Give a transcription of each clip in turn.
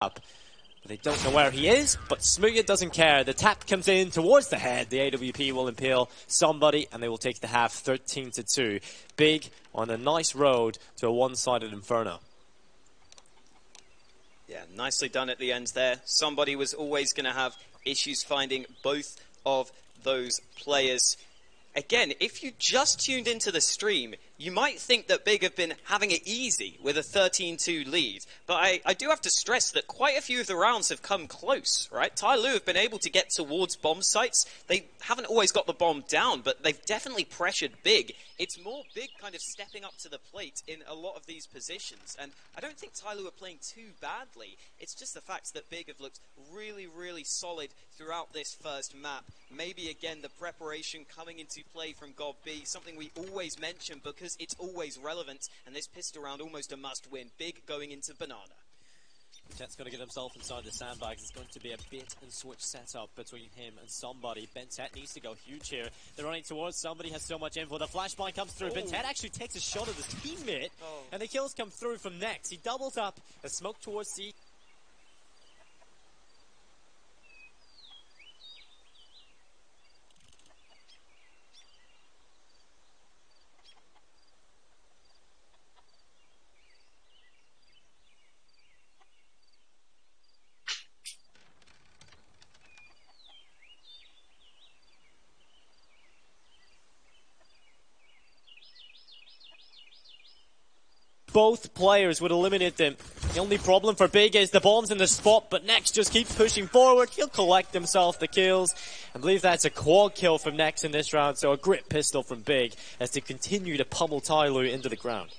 up. They don't know where he is, but Smooya doesn't care. The tap comes in towards the head. The AWP will impale somebody, and they will take the half 13-2. Big on a nice road to a one-sided inferno. Yeah, nicely done at the end there. Somebody was always going to have issues finding both of those players. Again, if you just tuned into the stream, you might think that Big have been having it easy with a 13-2 lead. But I do have to stress that quite a few of the rounds have come close, right? Tyloo have been able to get towards bomb sites. They haven't always got the bomb down, but they've definitely pressured Big. It's more Big kind of stepping up to the plate in a lot of these positions. And I don't think Tyloo are playing too badly. It's just the fact that Big have looked really, really solid throughout this first map. Maybe, again, the preparation coming into play from God B, something we always mention because it's always relevant, and this pistol round almost a must-win. Big going into Banana. Jet's going to get himself inside the sandbags. It's going to be a bit and switch setup between him and somebody. Bentet needs to go huge here. They're running towards somebody, has so much info. The flashbang comes through. Bentet actually takes a shot at his teammate, and the kills come through from Nex. He doubles up, a smoke towards C. Both players would eliminate them. The only problem for Big is the bomb's in the spot, but Nex just keeps pushing forward. He'll collect himself the kills. I believe that's a quad kill from Nex in this round, so a grip pistol from Big as they continue to pummel Tyloo into the ground.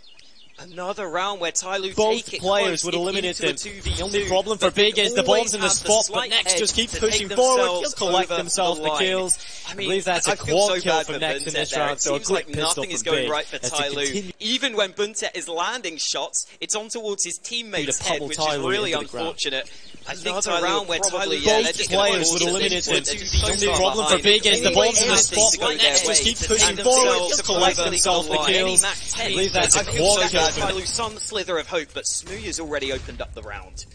Another round where Tyloo both players would eliminate them. The only problem for Big is the bomb's in the spot, but Nex just keeps pushing forward. He'll collect himself the kills. I believe that's a quad kill from Nex in this round, so a quick pistol from Big. Nothing is going right for Tyloo. Even when Buntet is landing shots, it's on towards his teammate's head, which is really unfortunate. I think Tyloo round where Tyloo, both players would eliminate him. The only problem for Big is the bomb's in the spot, but Nex just keeps pushing forward. He'll collect himself the kills. I believe that's a quad kill. Some slither of hope, but Smooya's already opened up the round.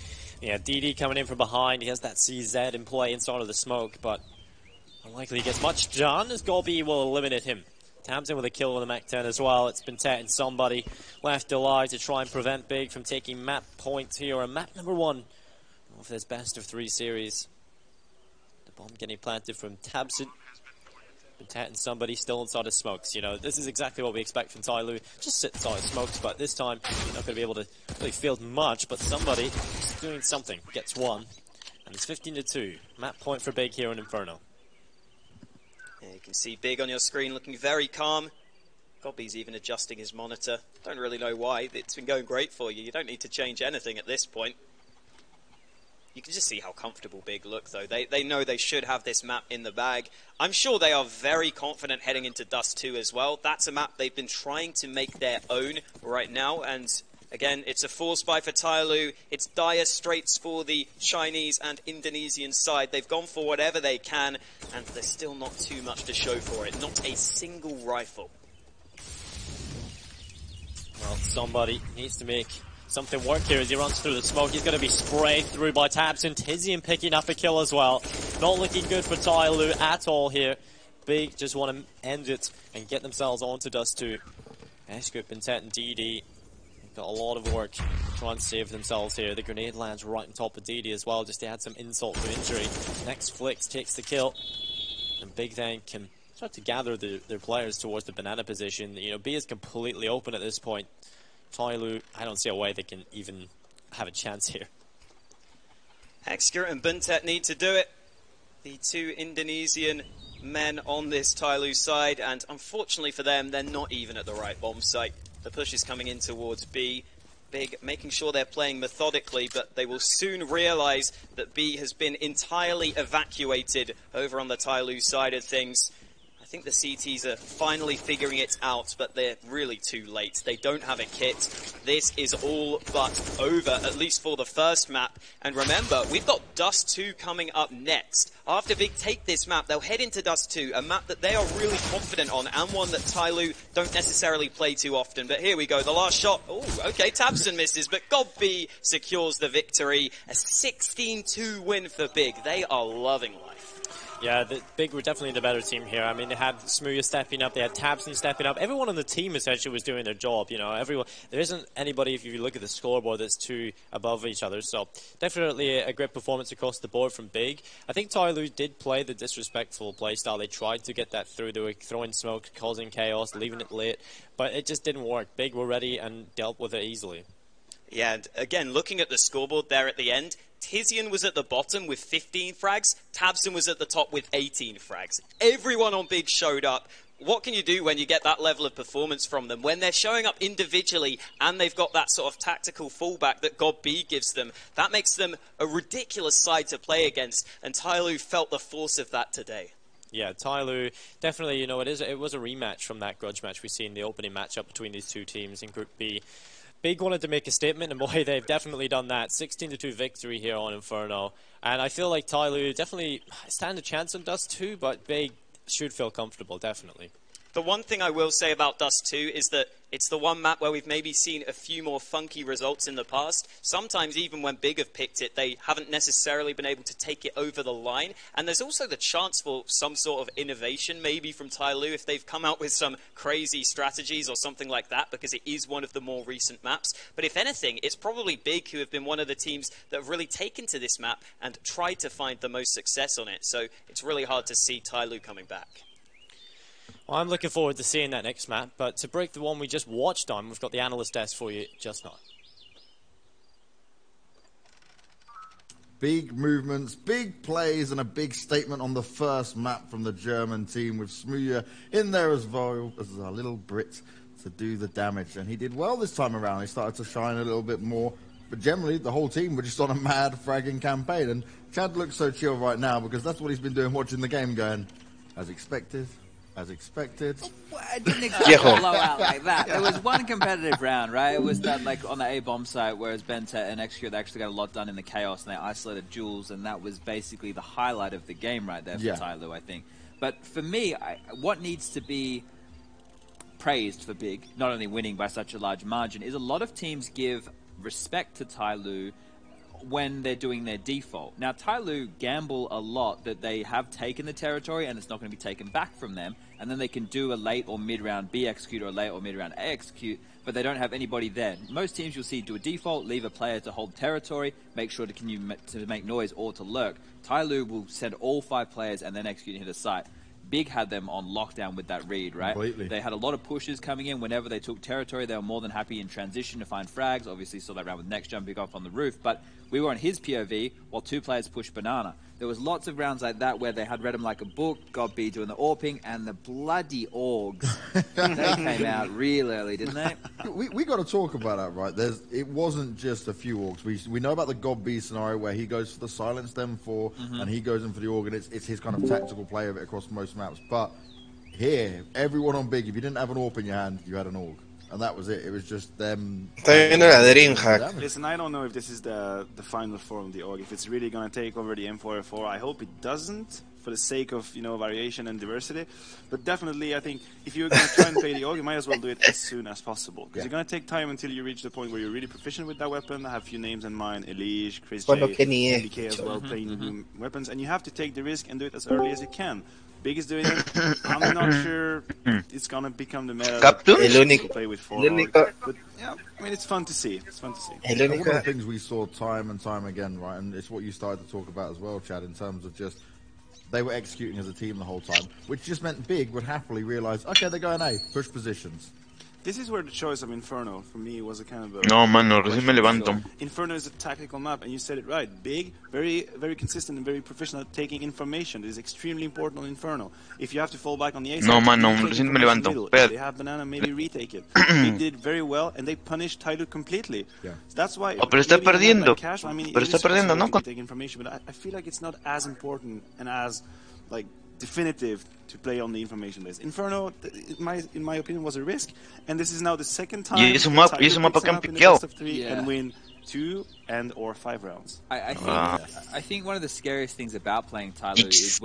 Yeah, DD coming in from behind. He has that CZ in play inside of the smoke, but unlikely he gets much done as Golby will eliminate him. Tabs in with a kill with a Mac-10 as well. It's been Tet and somebody left alive to try and prevent Big from taking map points here. And map number 1 of this best of 3 series. The bomb getting planted from Tabson. Tet and somebody still inside of smokes. You know, this is exactly what we expect from Tyloo. Just sit inside smokes, but this time you're not going to be able to really field much, but somebody is doing something. Gets one, and it's 15-2. Map point for Big here in Inferno. Yeah, you can see Big on your screen looking very calm. Gobby's even adjusting his monitor. Don't really know why. It's been going great for you. You don't need to change anything at this point. You can just see how comfortable Big look, though. They know they should have this map in the bag. I'm sure they are very confident heading into Dust 2 as well. That's a map they've been trying to make their own right now. And again, it's a force buy for Tyloo. It's dire straits for the Chinese and Indonesian side. They've gone for whatever they can, and there's still not too much to show for it. Not a single rifle. Well, somebody needs to make something work here as he runs through the smoke. He's going to be sprayed through by Tabson. Tizian picking up a kill as well. Not looking good for Tyloo at all here. Big just want to end it and get themselves onto Dust 2. Escrip and Tet and DD got a lot of work trying to save themselves here. The grenade lands right on top of DD as well, just to add some insult to injury. Next Flicks takes the kill. And Big then can start to gather their players towards the banana position. You know, B is completely open at this point. Tyloo, I don't see a way they can even have a chance here. Hexker and Buntet need to do it. The two Indonesian men on this Tyloo side, and unfortunately for them, they're not even at the right bomb site. The push is coming in towards B. Big making sure they're playing methodically, but they will soon realize that B has been entirely evacuated over on the Tyloo side of things. I think the CTs are finally figuring it out, but they're really too late. They don't have a kit. This is all but over, at least for the first map. And remember, we've got Dust 2 coming up next. after Big take this map, they'll head into Dust 2, a map that they are really confident on, and one that Tyloo don't necessarily play too often. But here we go, the last shot. Oh, okay, Tabson misses, but Godby secures the victory. A 16-2 win for Big. They are loving life. Yeah, the Big were definitely the better team here. I mean, they had Smooya stepping up, they had Tabson stepping up. Everyone on the team essentially was doing their job, you know. Everyone, there isn't anybody, if you look at the scoreboard, that's too above each other. So definitely a great performance across the board from Big. I think Tyloo did play the disrespectful playstyle. They tried to get that through. They were throwing smoke, causing chaos, leaving it lit, but it just didn't work. Big were ready and dealt with it easily. Yeah, and again, looking at the scoreboard there at the end, Tizian was at the bottom with 15 frags, Tabson was at the top with 18 frags. Everyone on Big showed up. What can you do when you get that level of performance from them? When they're showing up individually and they've got that sort of tactical fallback that God B gives them, that makes them a ridiculous side to play against, and Tyloo felt the force of that today. Yeah, Tyloo, definitely, you know, it was a rematch from that grudge match we see in the opening matchup between these two teams in Group B. Big wanted to make a statement, and boy, they've definitely done that. 16-2 victory here on Inferno. And I feel like Tyloo definitely stand a chance on Dust 2, but Big should feel comfortable, definitely. The one thing I will say about Dust 2 is that it's the one map where we've maybe seen a few more funky results in the past. Sometimes even when Big have picked it, they haven't necessarily been able to take it over the line. And there's also the chance for some sort of innovation maybe from Tyloo if they've come out with some crazy strategies or something like that, because it is one of the more recent maps. But if anything, it's probably Big who have been one of the teams that have really taken to this map and tried to find the most success on it. So it's really hard to see Tyloo coming back. Well, I'm looking forward to seeing that next map, but to break the one we just watched on, we've got the analyst desk for you just now. Big movements, big plays, and a big statement on the first map from the German team with Smooya in there as well as our little Brit to do the damage. And he did well this time around. He started to shine a little bit more. But generally, the whole team were just on a mad fragging campaign. And Chad looks so chill right now because that's what he's been doing watching the game, going, as expected. As expected. Well, I didn't expect a blowout like that. There was one competitive round, right? It was that, like, on the A-bomb site, whereas Bentet and Execute, they actually got a lot done in the chaos, and they isolated Jules, and that was basically the highlight of the game right there for Tyloo, I think. But for me, what needs to be praised for Big, not only winning by such a large margin, is a lot of teams give respect to Tyloo when they're doing their default. Now, Tyloo gamble a lot that they have taken the territory and it's not going to be taken back from them, and then they can do a late or mid-round B execute or a late or mid-round A execute, but they don't have anybody there. Most teams you'll see do a default, leave a player to hold territory, make sure to make noise or to lurk. Tyloo will send all 5 players and then execute and hit a site. Big had them on lockdown with that read, right? Completely. They had a lot of pushes coming in. Whenever they took territory, they were more than happy in transition to find frags. Obviously, saw that round with Next jumping off on the roof. But we were on his POV while 2 players pushed Banana. There was lots of rounds like that where they had read him like a book, God B doing the AWPing, and the bloody Orgs. They came out real early, didn't they? We got to talk about that, right? It wasn't just a few Orgs. We know about the God B scenario where he goes for the silence them for, and he goes in for the Org, and it's his kind of tactical play of it across most maps. But here, everyone on Big, if you didn't have an AWP in your hand, you had an Org. And that was it. It was just them. Listen, I don't know if this is the final form of the org. If it's really going to take over the M4A4, I hope it doesn't, for the sake of, you know, variation and diversity. But definitely, I think if you're going to try and play the org, you might as well do it as soon as possible. Because you're going to take time until you reach the point where you're really proficient with that weapon. I have a few names in mind: Elish, Chris J, MBK as well, playing new weapons. And you have to take the risk and do it as early as you can. Big is doing it. I'm not sure it's gonna become the meta to play with 4 but yeah, I mean, it's fun to see. It's fun to see. One of the things we saw time and time again, right, and it's what you started to talk about as well, Chad, in terms of just they were executing as a team the whole time, which just meant Big would happily realise, okay, they're going A, push positions. This is where the choice of Inferno, for me, was a kind of a... No, mano, recién me levanto. Inferno is a tactical map, and you said it right. Big, very very consistent and very professional at taking information. It is extremely important on Inferno. If you have to fall back on the A side, no, mano, recién me levanto. They have Banana, maybe retake it. Big did very well, and they punished Tyloo completely. Yeah. So that's why... Oh, pero está perdiendo. Cash, I mean, Pero está perdiendo, ¿no? Take information, but I feel like it's not as important and as, like, definitive to play on the information base. Inferno, in my opinion, was a risk, and this is now the second time y es un mapa que han piqueado. and win 2 and or 5 rounds. I think one of the scariest things about playing Tyloo is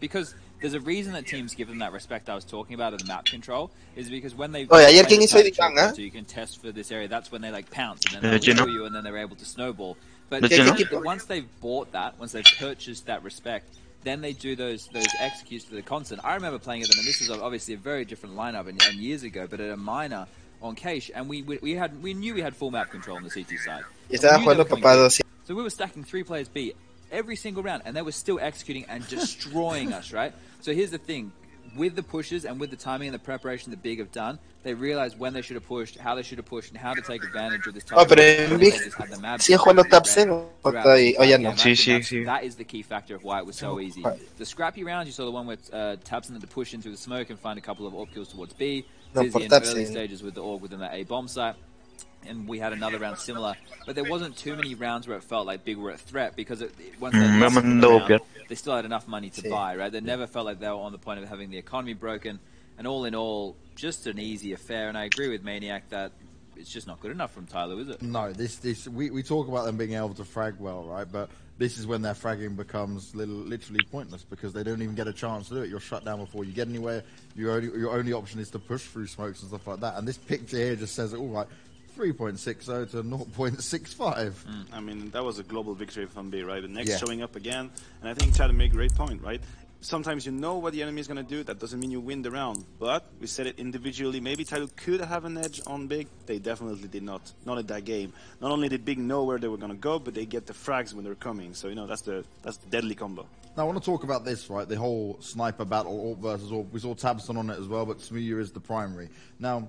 because there's a reason that teams give them that respect I was talking about of the map control, is because when they Oye, ayer play quién the hizo type of editan, choke so you can test for this area, that's when they like pounce and then they'll Gino. kill you and then they're able to snowball. But Gino. once they've bought that, once they've purchased that respect, then they do those executes to the constant. I remember playing at them, and this was obviously a very different lineup and years ago, but at a minor on Cache, and we knew we had full map control on the CT side. Y estaba We knew they jugando were playing papá big. 200. So we were stacking 3 players B every single round, and they were still executing and destroying us, right? So here's the thing. With the pushes and with the timing and the preparation that Big have done, they realized when they should have pushed, how they should have pushed, and how to take advantage of this time. Oh, pero en Big siguen jugando top 0 o ya no. Sí. That is the key factor of why it was so easy. The scrappy rounds, you saw the one where Tabson had to push in through the smoke and find a couple of AWP kills towards B. No, Busy por in the Tabson. early stages with the AWP within that A bomb site. And we had another round similar, but there wasn't too many rounds where it felt like Big were a threat because once they lost the round, they still had enough money to buy, right? They never felt like they were on the point of having the economy broken, and all in all, just an easy affair. And I agree with Maniac that it's just not good enough from Tyloo, is it? No, we talk about them being able to frag well, right? But this is when their fragging becomes literally pointless because they don't even get a chance to do it. You're shut down before you get anywhere. Your only option is to push through smokes and stuff like that. And this picture here just says it all right. 3.60 to 0.65. I mean, that was a global victory from B, right? The next showing up again, and I think Chad made a great point, right? Sometimes you know what the enemy is going to do. That doesn't mean you win the round. But we said it individually. Maybe Tyloo could have an edge on Big. They definitely did not. Not in that game. Not only did Big know where they were going to go, but they get the frags when they're coming. So, that's the deadly combo. Now, I want to talk about this, right? The whole sniper battle, AWP versus AWP. We saw Tabson on it as well, but Smooya is the primary. Now,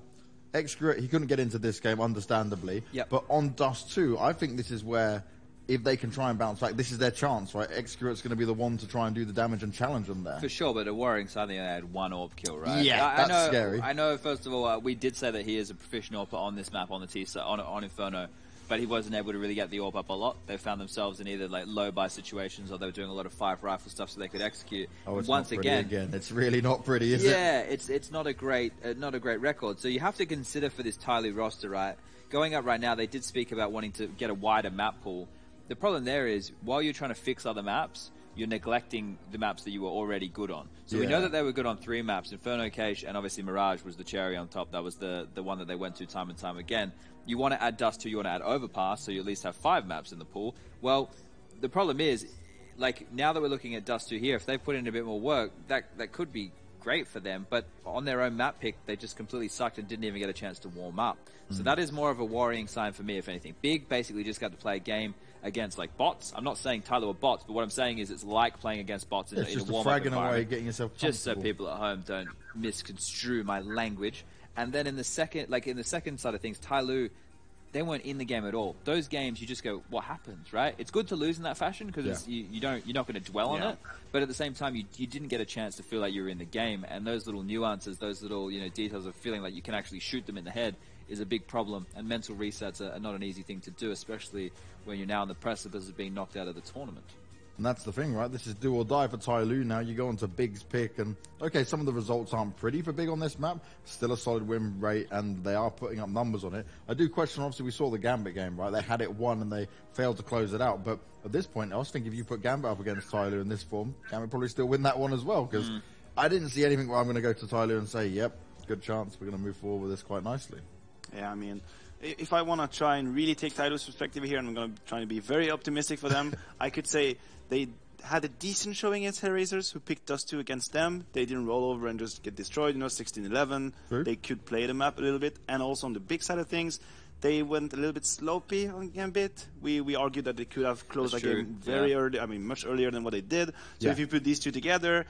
Excurate, he couldn't get into this game, understandably. Yep. But on Dust 2, I think this is where, if they can try and bounce back, this is their chance, right? Excurate's going to be the one to try and do the damage and challenge them there. For sure, but a worrying side they had 1 AWP kill, right? Yeah, that's scary. I know, first of all, we did say that he is a professional AWPer on this map, on the T on Inferno, but he wasn't able to really get the AWP up a lot. They found themselves in either like low buy situations or they were doing a lot of 5 rifle stuff so they could execute. Oh, it's once not pretty again. It's really not pretty, is it? Yeah, it's not a great record. So you have to consider for this Tyloo roster, right? Going up right now, they did speak about wanting to get a wider map pool. The problem there is, while you're trying to fix other maps, you're neglecting the maps that you were already good on. So we know that they were good on 3 maps, Inferno, Cache, and obviously Mirage was the cherry on top. That was the one that they went to time and time again. You want to add Dust 2, you want to add Overpass, so you at least have 5 maps in the pool. Well, the problem is, like, now that we're looking at Dust 2 here, if they put in a bit more work, that could be great for them, but on their own map pick, they just completely sucked and didn't even get a chance to warm up. So that is more of a worrying sign for me, if anything. Big basically just got to play a game against like bots. I'm not saying Tyloo are bots, but what I'm saying is it's like playing against bots in a warm-up environment. Away, getting yourself just so people at home don't misconstrue my language. And then in the second side of things, Tyloo, they weren't in the game at all. Those games, you just go, what happens, right? It's good to lose in that fashion because you're not going to dwell on it. But at the same time, you didn't get a chance to feel like you were in the game. And those little nuances, those little details of feeling like you can actually shoot them in the head is a big problem. And mental resets are not an easy thing to do, especially when you're now on the precipice of being knocked out of the tournament. And that's the thing, right? This is do or die for Tyloo now. You go on to Big's pick, and okay, some of the results aren't pretty for Big on this map. Still a solid win rate, and they are putting up numbers on it. I do question, obviously, we saw the Gambit game, right? They had it won, and they failed to close it out. But at this point, I was thinking if you put Gambit up against Tyloo in this form, Gambit probably still win that one as well, because I didn't see anything where I'm going to go to Tyloo and say, yep, good chance, we're going to move forward with this quite nicely. Yeah, I mean, if I want to try and really take Tyloo's perspective here, and I'm going to try to be very optimistic for them, I could say they had a decent showing against Hellraisers, who picked Dust 2 against them. They didn't roll over and just get destroyed, 16-11. They could play the map a little bit. And also on the big side of things, they went a little bit sloppy on Gambit. We argued that they could have closed the game very early, I mean, much earlier than what they did. So if you put these two together,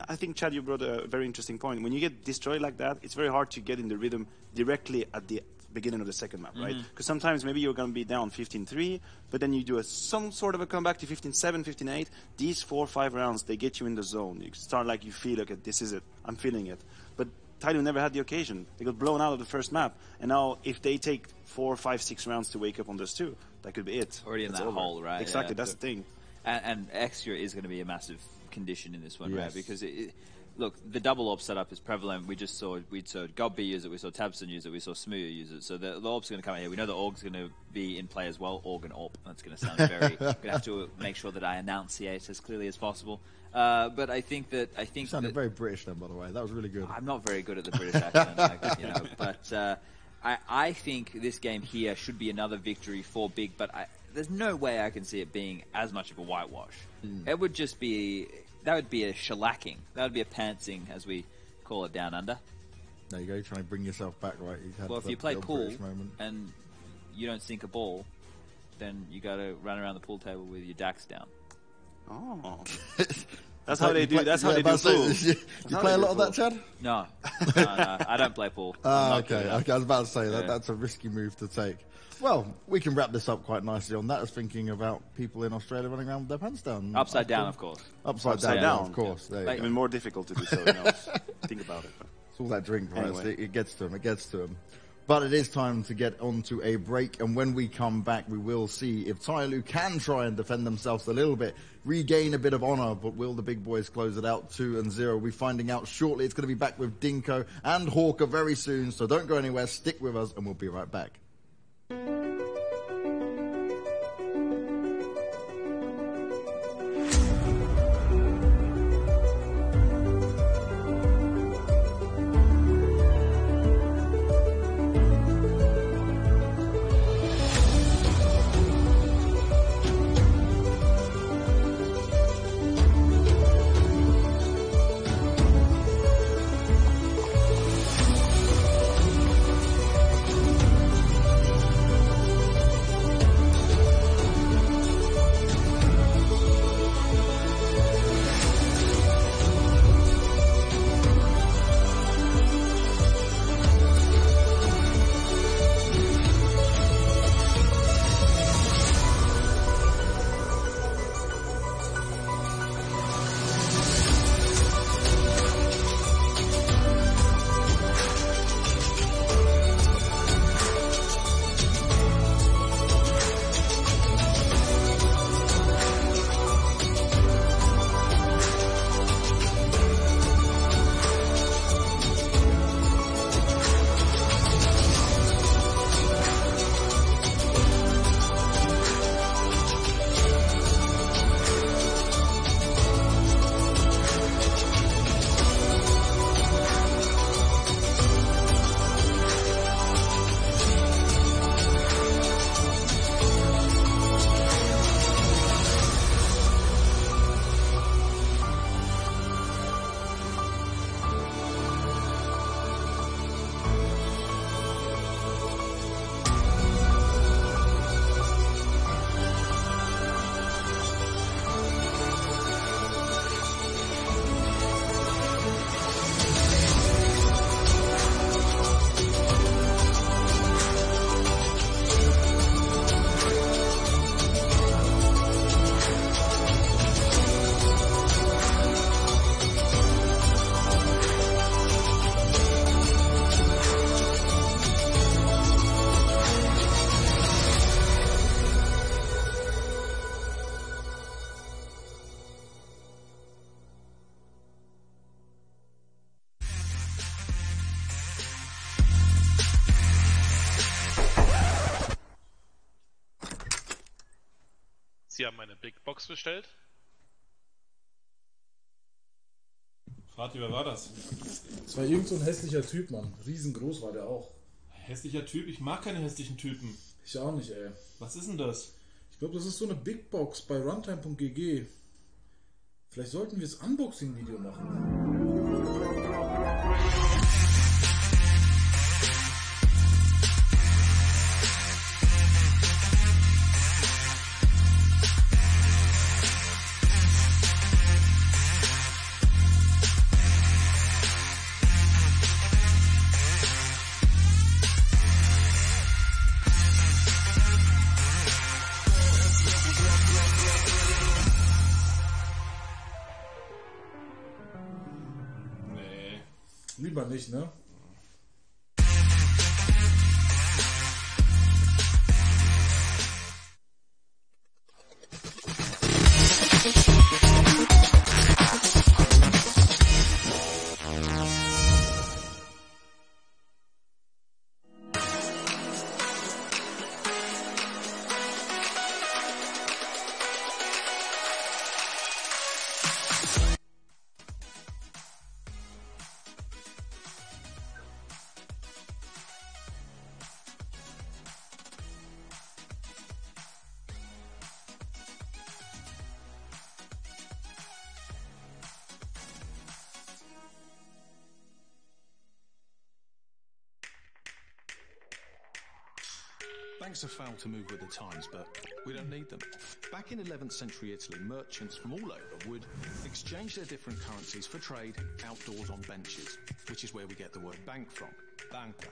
I think, Chad, you brought a very interesting point. When you get destroyed like that, it's very hard to get in the rhythm directly at the beginning of the second map, right? Because sometimes maybe you're going to be down 15-3, but then you do some sort of a comeback to 15-7, 15-8. These 4 or 5 rounds, they get you in the zone. You start like you feel, okay, this is it. I'm feeling it. But Tyloo never had the occasion. They got blown out of the first map. And now if they take 4, 5, 6 rounds to wake up on those 2, that could be it. Already in that hole, right? Exactly, that's the thing. And extra is going to be a massive condition in this one, right? Because look, the double AWP setup is prevalent. We saw Gobby use it, we saw Tabson use it, we saw Smooya use it. So the AWP's going to come out here. We know the AUG's going to be in play as well. AUG and AWP. That's going to sound very. Going to have to make sure that I enunciate as clearly as possible. But I think You sounded very British then, by the way. That was really good. I'm not very good at the British accent, but I think this game here should be another victory for Big. But there's no way I can see it being as much of a whitewash. It would just be. That would be a shellacking. That would be a pantsing, as we call it down under. There you go. You're trying to bring yourself back, right? Well, if you play pool and you don't sink a ball, then you got to run around the pool table with your DAX down. Oh, that's how they do. That's how they do pool. You play a lot of that, Chad? No, I don't play pool. Okay. I was about to say that's a risky move to take. Well, we can wrap this up quite nicely on that as thinking about people in Australia running around with their pants down. Upside down, of course. Upside down, of course. There you go. Even more difficult to do so. Think about it. It's all that drink, right? Anyway. It gets to them. But it is time to get on to a break, and when we come back, we will see if Tyloo can try and defend themselves a little bit, regain a bit of honor, but will the big boys close it out 2-0? We'll be finding out shortly. It's going to be back with Dinko and Hawker very soon, so don't go anywhere. Stick with us, and we'll be right back. Sie haben eine Big Box bestellt. Vati, wer war das? Das war irgend so ein hässlicher Typ, Mann. Riesengroß war der auch. Hässlicher Typ? Ich mag keine hässlichen Typen. Ich auch nicht, ey. Was ist denn das? Ich glaube, das ist so eine Big Box bei runtime.gg. Vielleicht sollten wir das Unboxing-Video machen. Lieber nicht, ne? Banks have failed to move with the times, but we don't need them. Back in 11th century Italy, merchants from all over would exchange their different currencies for trade outdoors on benches, which is where we get the word bank from, banca.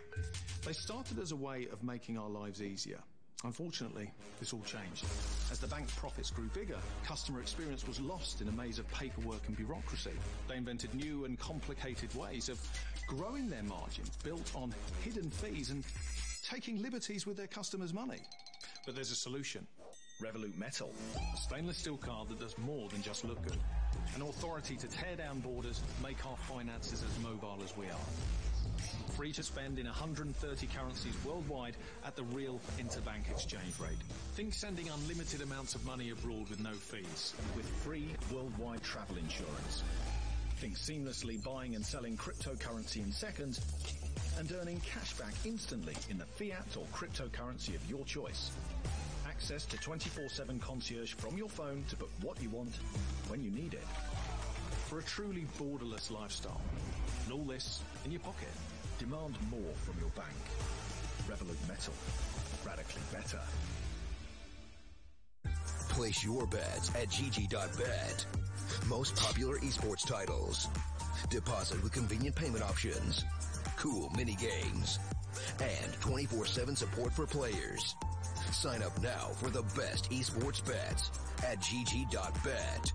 They started as a way of making our lives easier. Unfortunately, this all changed. As the bank profits grew bigger, customer experience was lost in a maze of paperwork and bureaucracy. They invented new and complicated ways of growing their margins, built on hidden fees and taking liberties with their customers' money. But there's a solution. Revolut Metal, a stainless steel card that does more than just look good. An authority to tear down borders, make our finances as mobile as we are. Free to spend in 130 currencies worldwide at the real interbank exchange rate. Think sending unlimited amounts of money abroad with no fees. With free worldwide travel insurance. Think seamlessly buying and selling cryptocurrency in seconds and earning cashback instantly in the fiat or cryptocurrency of your choice. Access to 24/7 concierge from your phone to book what you want when you need it. For a truly borderless lifestyle. And all this in your pocket. Demand more from your bank. Revolut Metal. Radically better. Place your bets at gg.bet. Most popular esports titles. Deposit with convenient payment options. Cool mini games. And 24/7 support for players. Sign up now for the best esports bets at gg.bet.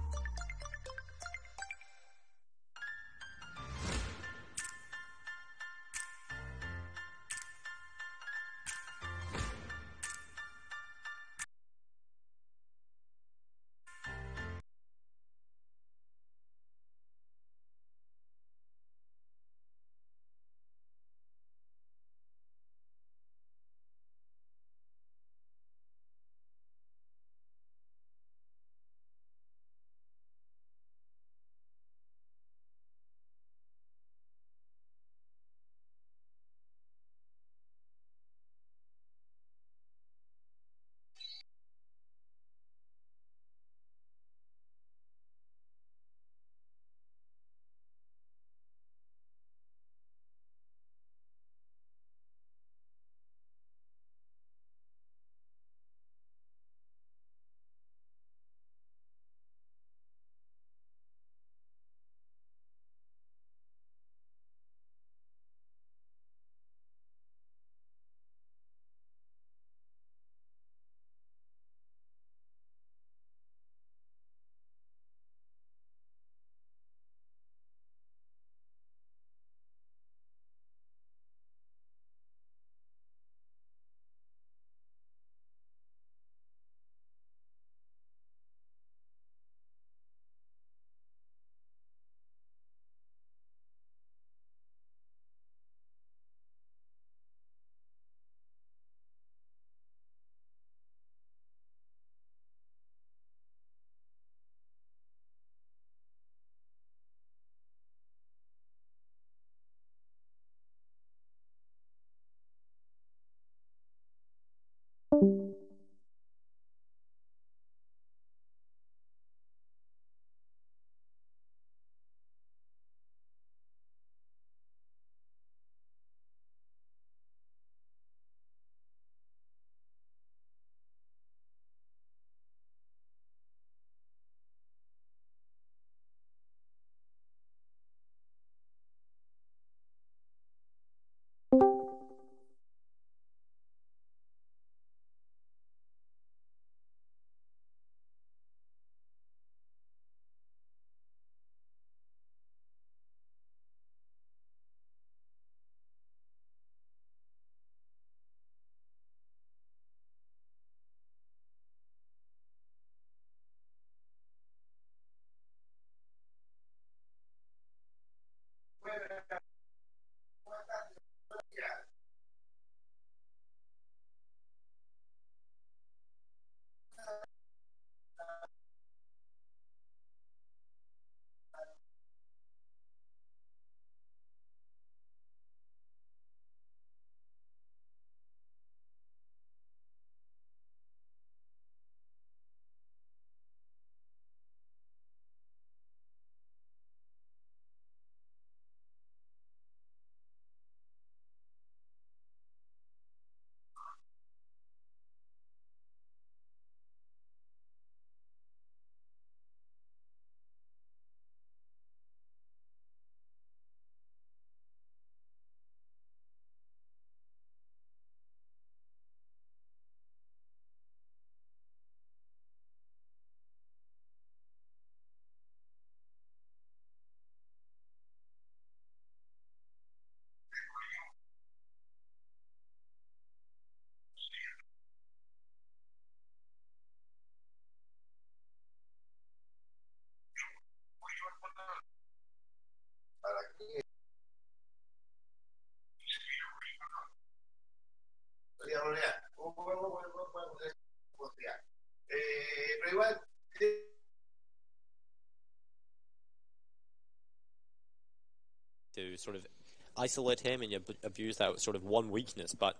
to sort of isolate him and abuse that sort of one weakness. But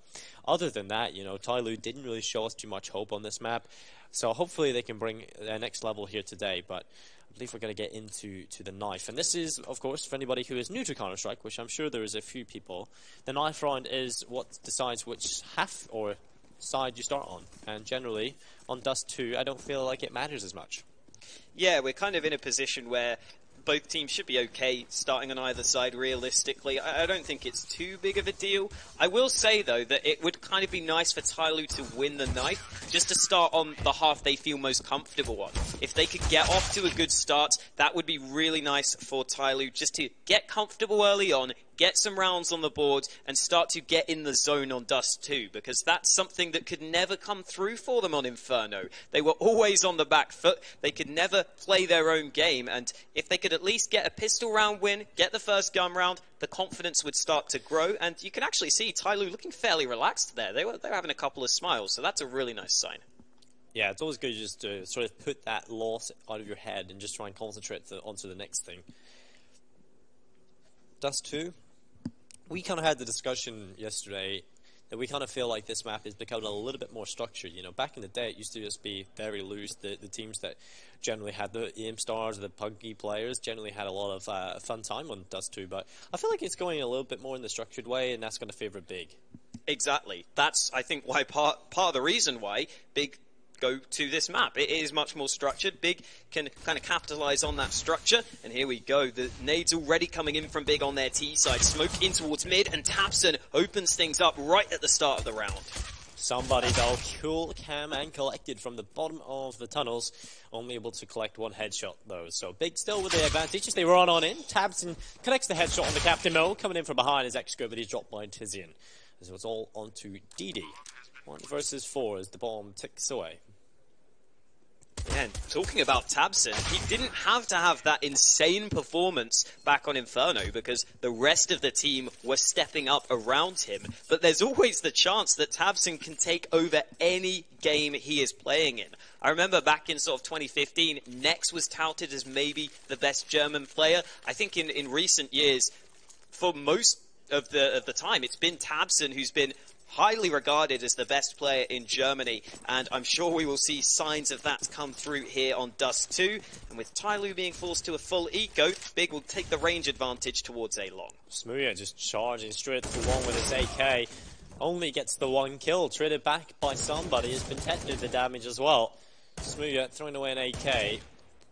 other than that, you know, Tyloo didn't really show us too much hope on this map. So hopefully they can bring their next level here today. But I believe we're going to get into the knife. And this is, of course, for anybody who is new to Counter-Strike, which I'm sure there is a few people, the knife round is what decides which half or side you start on. And generally, on Dust 2, I don't feel like it matters as much. Yeah, we're kind of in a position where both teams should be okay starting on either side realistically. I don't think it's too big of a deal. I will say, though, that it would kind of be nice for Tyloo to win the knife, just to start on the half they feel most comfortable on. If they could get off to a good start, that would be really nice for Tyloo, just to get comfortable early on, get some rounds on the board, and start to get in the zone on Dust 2, because that's something that could never come through for them on Inferno. They were always on the back foot, they could never play their own game, and if they could at least get a pistol round win, get the first gun round, the confidence would start to grow, and you can actually see Tyloo looking fairly relaxed there. They were having a couple of smiles, so that's a really nice sign. Yeah, it's always good just to sort of put that loss out of your head and just try and concentrate onto the next thing. Dust 2. We kind of had the discussion yesterday that we kind of feel like this map is becoming a little bit more structured. You know, back in the day, it used to just be very loose. The teams that generally had the aim stars, the punky players, generally had a lot of fun time on Dust 2. But I feel like it's going a little bit more in the structured way, and that's going to favor Big. Exactly. That's, I think, why part of the reason why Big go to this map. It is much more structured. Big can kind of capitalize on that structure. And here we go. The nades already coming in from Big on their T side. Smoke in towards mid, and Tapson opens things up right at the start of the round. Somebody, though, cool cam and collected from the bottom of the tunnels. Only able to collect one headshot, though. So Big still with the advantage as they run on in. Tapson connects the headshot on the Captain Mo. Coming in from behind his X-Scope, but he's dropped by Tizian. So it's all onto DD. 1 versus 4 as the bomb ticks away. And talking about Tabson, he didn't have to have that insane performance back on Inferno because the rest of the team were stepping up around him. But there's always the chance that Tabson can take over any game he is playing in. I remember back in sort of 2015, Nex was touted as maybe the best German player. I think in recent years, for most of the time, it's been Tabson who's been highly regarded as the best player in Germany, and I'm sure we will see signs of that come through here on Dust 2. And with Tyloo being forced to a full eco, Big will take the range advantage towards A long. Smooya just charging straight through one with his AK. Only gets the one kill, traded back by somebody. Has been tested the damage as well. Smooya throwing away an AK.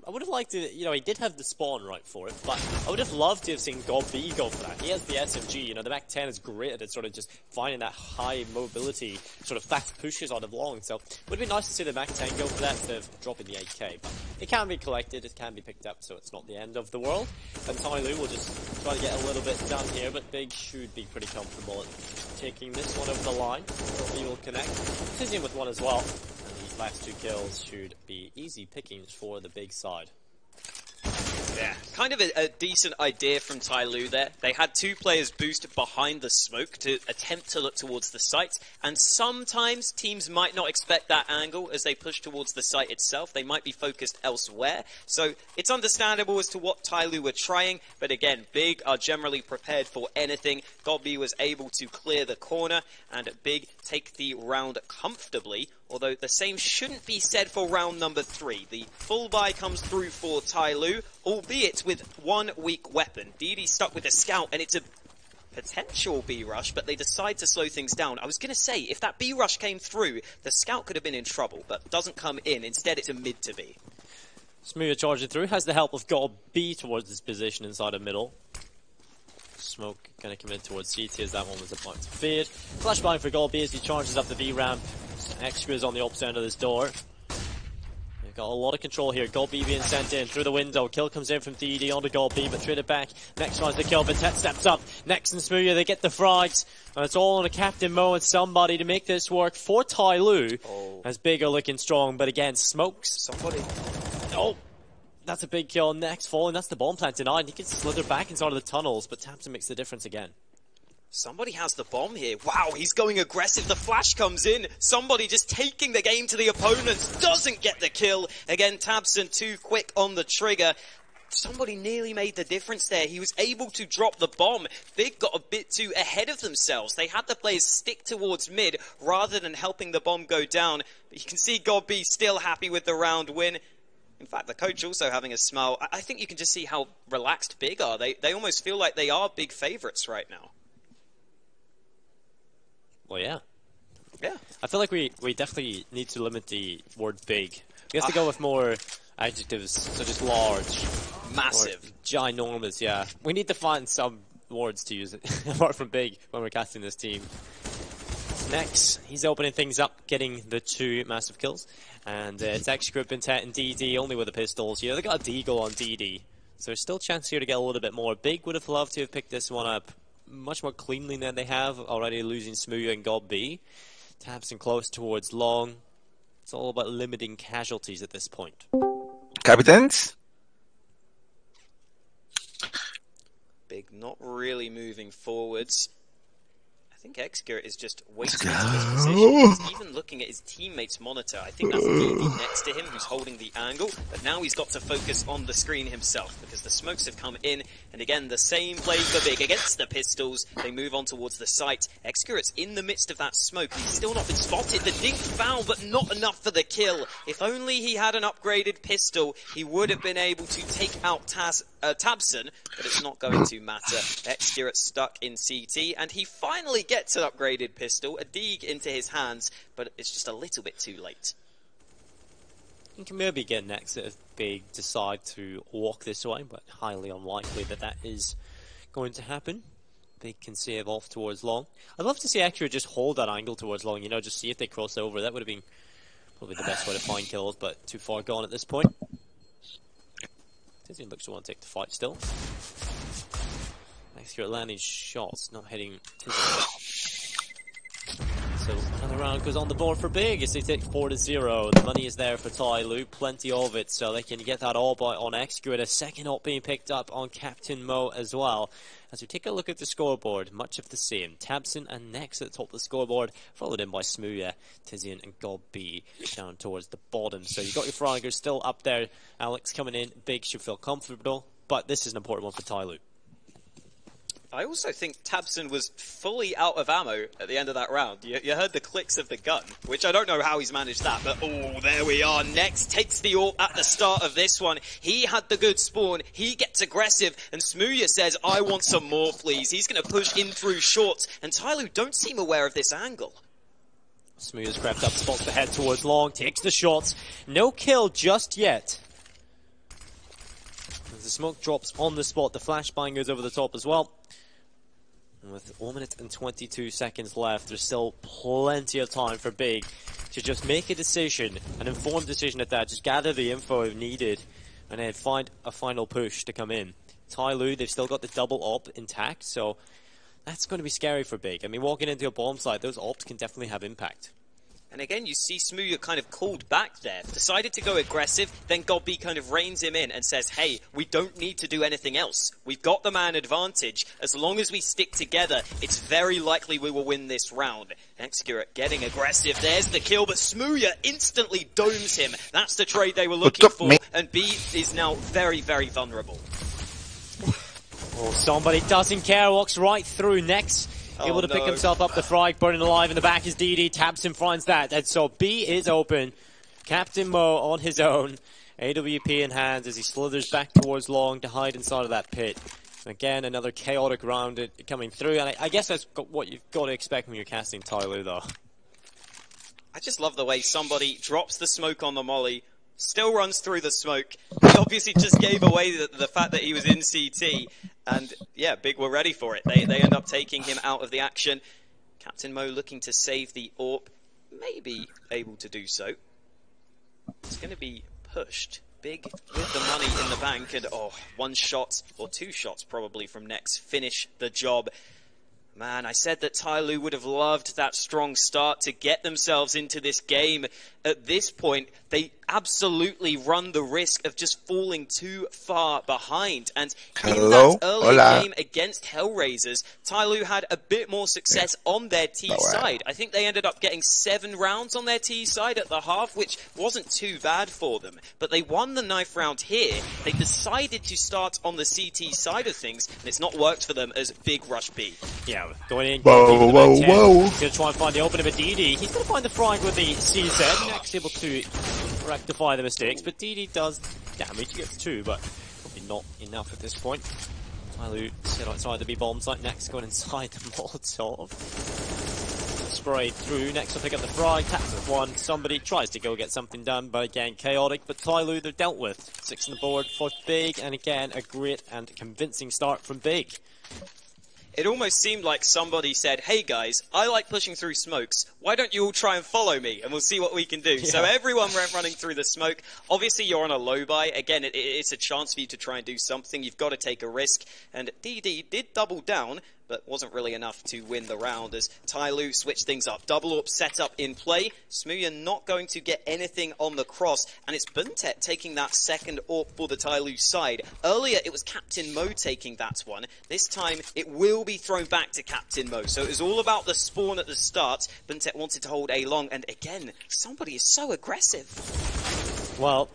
I would have liked to, you know, he did have the spawn right for it, but I would have loved to have seen GoB go for that. He has the SMG, you know, the Mac-10 is great at sort of just finding that high mobility, sort of fast pushes out of long, so it would be nice to see the Mac-10 go for that instead of dropping the AK, but it can be collected, it can be picked up, so it's not the end of the world. And Tyloo will just try to get a little bit done here, but Big should be pretty comfortable at taking this one over the line. He will connect. Tizian with one as well. Last 2 kills should be easy pickings for the Big side. Yeah, kind of a decent idea from Tyloo there. They had 2 players boost behind the smoke to attempt to look towards the site, and sometimes teams might not expect that angle as they push towards the site itself. They might be focused elsewhere, so it's understandable as to what Tyloo were trying, but again, Big are generally prepared for anything. GoB was able to clear the corner, and Big take the round comfortably, although the same shouldn't be said for round number 3. The full buy comes through for Tyloo, albeit with one weak weapon. DD stuck with a scout, and it's a potential B-rush, but they decide to slow things down. I was going to say, if that B-rush came through, the scout could have been in trouble, but doesn't come in. Instead, it's a mid to B. Smooya charging through, has the help of GoB towards his position inside the middle. Smoke going to commit towards CT as that one was about to fade. Flashbang for GoB as he charges up the V-ramp. Extra is on the opposite end of this door. They've got a lot of control here. GoB being sent in through the window. Kill comes in from DD onto GoB, but traded back. Next tries the kill, but Tet steps up. Next and Smooya, they get the frags. And it's all on a Captain Mo and somebody to make this work for Tyloo. As Big are looking strong, but again, smokes. Somebody. Oh, that's a big kill. Next falling, that's the bomb plant denied. He can slither back inside of the tunnels, but Tapson makes the difference again. Somebody has the bomb here. Wow, he's going aggressive. The flash comes in. Somebody just taking the game to the opponents. Doesn't get the kill. Again, Tabson too quick on the trigger. somebody nearly made the difference there. He was able to drop the bomb. Big got a bit too ahead of themselves. They had the players stick towards mid rather than helping the bomb go down. But you can see GodB still happy with the round win. In fact, the coach also having a smile. I think you can just see how relaxed Big are. They almost feel like they are big favourites right now. Well, yeah. Yeah. I feel like we definitely need to limit the word big. We have to go with more adjectives such as large. Massive. Ginormous, yeah. We need to find some words to use apart from big when we're casting this team. Next, he's opening things up, getting the 2 massive kills. And it's X-Script, Bintet, and DD only with the pistols here. They got a Deagle on DD. So there's still a chance here to get a little bit more. Big would have loved to have picked this one up much more cleanly than they have, already losing Smooya and GodB. Tabson close towards long. It's all about limiting casualties at this point. Captains? Big not really moving forwards. I think Xgear is just waiting into this position. He's even looking at his teammate's monitor. I think that's DD next to him who's holding the angle. But now he's got to focus on the screen himself because the smokes have come in. And again, the same play for Big against the pistols. They move on towards the site. Xgear is in the midst of that smoke. He's still not been spotted. The dink foul, but not enough for the kill. If only he had an upgraded pistol, he would have been able to take out Tabson. But it's not going to matter. Xgear stuck in CT. And he finally gets an upgraded pistol, a Deeg into his hands, but it's just a little bit too late. You can maybe get an exit if Big decide to walk this way, but highly unlikely that that is going to happen. Big can save off towards long. I'd love to see Acura just hold that angle towards long, you know, just see if they cross over. That would have been probably the best way to find kills, but too far gone at this point. Tizian looks to want to take the fight still. Acura landing shots, not hitting Tizian. So another round goes on the board for Big as they take 4-0. The money is there for Tyloo, plenty of it, so they can get that all by on X-Grid. A second ult being picked up on Captain Mo as well. As we take a look at the scoreboard, much of the same. Tabson and Nex at the top of the scoreboard, followed in by Smooya, Tizian and GodB down towards the bottom. So you've got your Frogers still up there. Alex coming in, Big should feel comfortable, but this is an important one for Tyloo. I also think Tabson was fully out of ammo at the end of that round. You heard the clicks of the gun, which I don't know how he's managed that, but oh, there we are. Next takes the ult at the start of this one. He had the good spawn, he gets aggressive, and Smooya says, I want some more, please. He's going to push in through shorts, and Tyloo don't seem aware of this angle. Smooya's crept up, spots the head towards long, takes the shots. No kill just yet. As the smoke drops on the spot, the flashbang goes over the top as well. And with 1 minute and 22 seconds left, there's still plenty of time for Big to just make a decision, an informed decision at that, just gather the info if needed, and then find a final push to come in. Tyloo, they've still got the double op intact, so that's going to be scary for Big. I mean, walking into a bomb site, those ops can definitely have impact. And again, you see Smooya kind of called back there, decided to go aggressive, then GodB kind of reins him in and says, hey, we don't need to do anything else. We've got the man advantage. As long as we stick together, it's very likely we will win this round. Xgear getting aggressive, there's the kill, but Smooya instantly domes him. That's the trade they were looking for, and B is now very, very vulnerable. Oh, somebody doesn't care, walks right through next. Able to pick himself up the frag, burning alive in the back is DD. Tabson finds that, and so B is open. Captain Mo on his own. AWP in hands as he slithers back towards long to hide inside of that pit. Again, another chaotic round coming through, and I guess that's what you've got to expect when you're casting Tyloo, though. I just love the way somebody drops the smoke on the molly, still runs through the smoke. He obviously just gave away the fact that he was in CT. And yeah, Big were ready for it. They end up taking him out of the action. Captain Mo looking to save the AWP. Maybe able to do so. It's going to be pushed. Big with the money in the bank. And oh, 1 shot, or 2 shots probably from Nex. Finish the job. Man, I said that Tyloo would have loved that strong start to get themselves into this game. At this point, they absolutely run the risk of just falling too far behind. And in Hello? that earlier Hola. game against Hellraisers, Tyloo had a bit more success on their T side. I think they ended up getting 7 rounds on their T side at the half, which wasn't too bad for them. But they won the knife round here. They decided to start on the CT side of things, and it's not worked for them as Big Rush B. Yeah, going in. Whoa, whoa, whoa. He's going to try and find the opening of DD. He's going to find the frag with the CZ. Next able to rectify the mistakes, but DD does damage. He gets 2, but probably not enough at this point. Tyloo sit outside the B-bomb site. Next going inside the Molotov. Sprayed through. Next will pick up the frag. Taps with 1. Somebody tries to go get something done, but again, chaotic. But Tyloo, they're dealt with. 6 on the board for Big, and again, a great and convincing start from Big. It almost seemed like somebody said, hey guys, I like pushing through smokes. Why don't you all try and follow me and we'll see what we can do. Yeah. So everyone went running through the smoke. Obviously you're on a low buy. Again, it's a chance for you to try and do something. You've got to take a risk. And DD did double down, but wasn't really enough to win the round as Tyloo switched things up. Double AWP set up in play. Smooya not going to get anything on the cross, and it's Buntet taking that second AWP for the Tyloo side. Earlier it was Captain Mo taking that one. This time it will be thrown back to Captain Mo. So it was all about the spawn at the start. Buntet wanted to hold A long, and again, somebody is so aggressive. Well,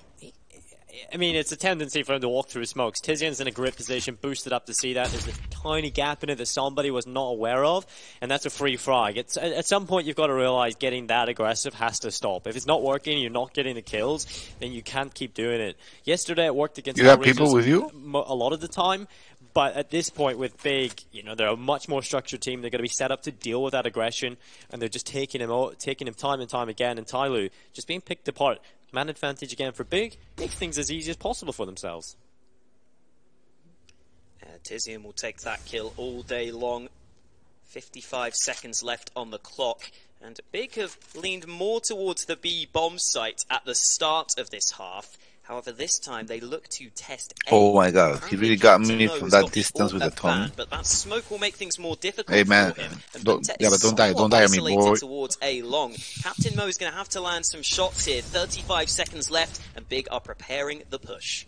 I mean, it's a tendency for him to walk through smokes. Tizian's in a great position, boosted up to see that. There's a tiny gap in it that somebody was not aware of, and that's a free frag. At some point, you've got to realize getting that aggressive has to stop. If it's not working, you're not getting the kills, then you can't keep doing it. Yesterday, it worked against You have people with you? A lot of the time, but at this point with Big, you know, they're a much more structured team. They're going to be set up to deal with that aggression, and they're just taking him time and time again, and Tyloo just being picked apart. Man advantage again for Big, makes things as easy as possible for themselves. Tizian will take that kill all day long. 55 seconds left on the clock, and Big have leaned more towards the B bomb site at the start of this half. However, this time they look to test A. Oh my god, he really got me from that distance with the tongue. But that smoke will make things more difficult hey man, for him. don't die on me, boy. Towards A long. Captain Mo is going to have to land some shots here. 35 seconds left, and Big are preparing the push.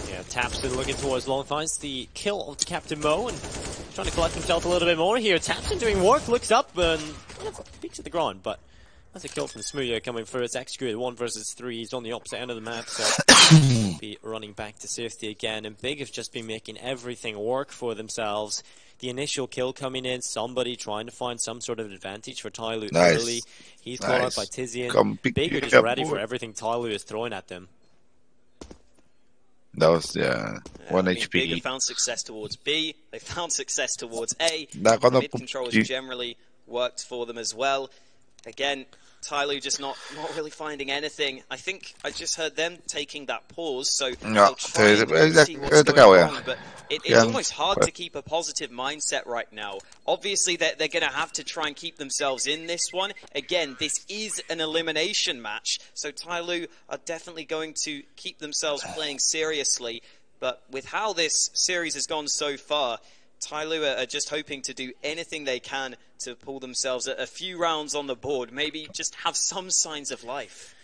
Yeah, Tapson looking towards long, finds the kill of Captain Mo and trying to collect himself a little bit more here. Tapson doing work, looks up and peeks at the ground, but that's a kill from Smooya coming first. Executed 1 versus 3. He's on the opposite end of the map, so be running back to safety again. And Big have just been making everything work for themselves. The initial kill coming in, somebody trying to find some sort of advantage for Tyloo early. He's caught up by Tizian. Big are just ready for everything Tyloo is throwing at them. That was 1 HP. Big have found success towards B. They found success towards A. The mid controls generally worked for them as well. Again, Tyloo just not really finding anything. I think I just heard them taking that pause, so they'll try and see what's going on. But it's almost hard to keep a positive mindset right now. Obviously, they're going to have to try and keep themselves in this one. Again, this is an elimination match, so Tyloo are definitely going to keep themselves playing seriously. But with how this series has gone so far, Tyloo are just hoping to do anything they can to pull themselves a few rounds on the board, maybe just have some signs of life.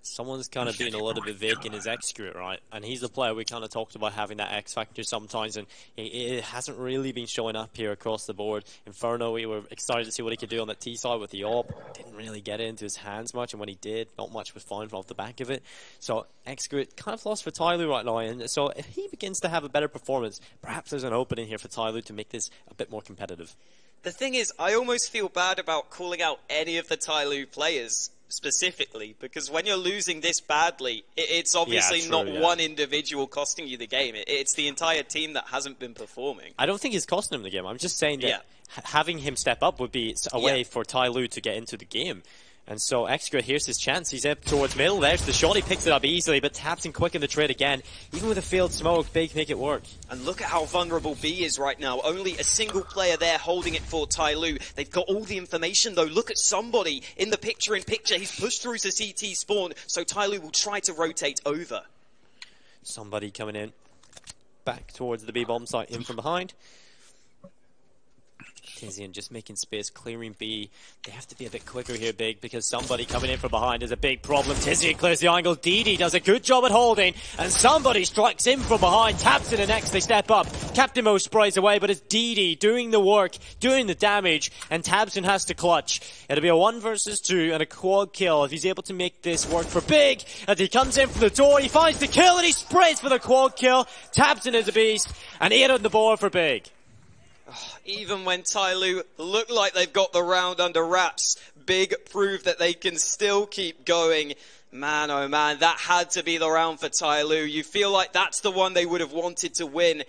Someone's kind of being a little bit vague in his Execute, right? And he's the player we kind of talked about having that X factor sometimes, and it hasn't really been showing up here across the board. Inferno, we were excited to see what he could do on that T side with the AWP. Didn't really get it into his hands much, and when he did, not much was found off the back of it. So Execute kind of lost for Tyloo right now, and so if he begins to have a better performance, perhaps there's an opening here for Tyloo to make this a bit more competitive. The thing is, I almost feel bad about calling out any of the Tyloo players specifically, because when you're losing this badly, it's obviously not one individual costing you the game. It's the entire team that hasn't been performing. I don't think he's costing him the game. I'm just saying that having him step up would be a way for Tyloo to get into the game. And so Extra, here's his chance. He's up towards middle. There's the shot. He picks it up easily, but taps in quick in the trade again. Even with a failed smoke, Big make it work. And look at how vulnerable B is right now. Only a single player there holding it for Tyloo. They've got all the information though. Look at somebody in the picture-in-picture. He's pushed through to CT spawn, so Tyloo will try to rotate over. Somebody coming in. Back towards the B-bomb site, in from behind. Tizian just making space, clearing B. They have to be a bit quicker here, Big, because somebody coming in from behind is a big problem. Tizian clears the angle. DD does a good job at holding, and somebody strikes in from behind. Taps in the next, they step up. Captain Mo sprays away, but it's DD doing the work, doing the damage, and Tabson has to clutch. It'll be a 1 versus 2 and a quad kill if he's able to make this work for Big. As he comes in from the door, he finds the kill, and he sprays for the quad kill. Tabson is a beast, and 8 on the board for Big. Even when Tyloo look like they've got the round under wraps, Big prove that they can still keep going. Man, oh man, that had to be the round for Tyloo. You feel like that's the one they would have wanted to win.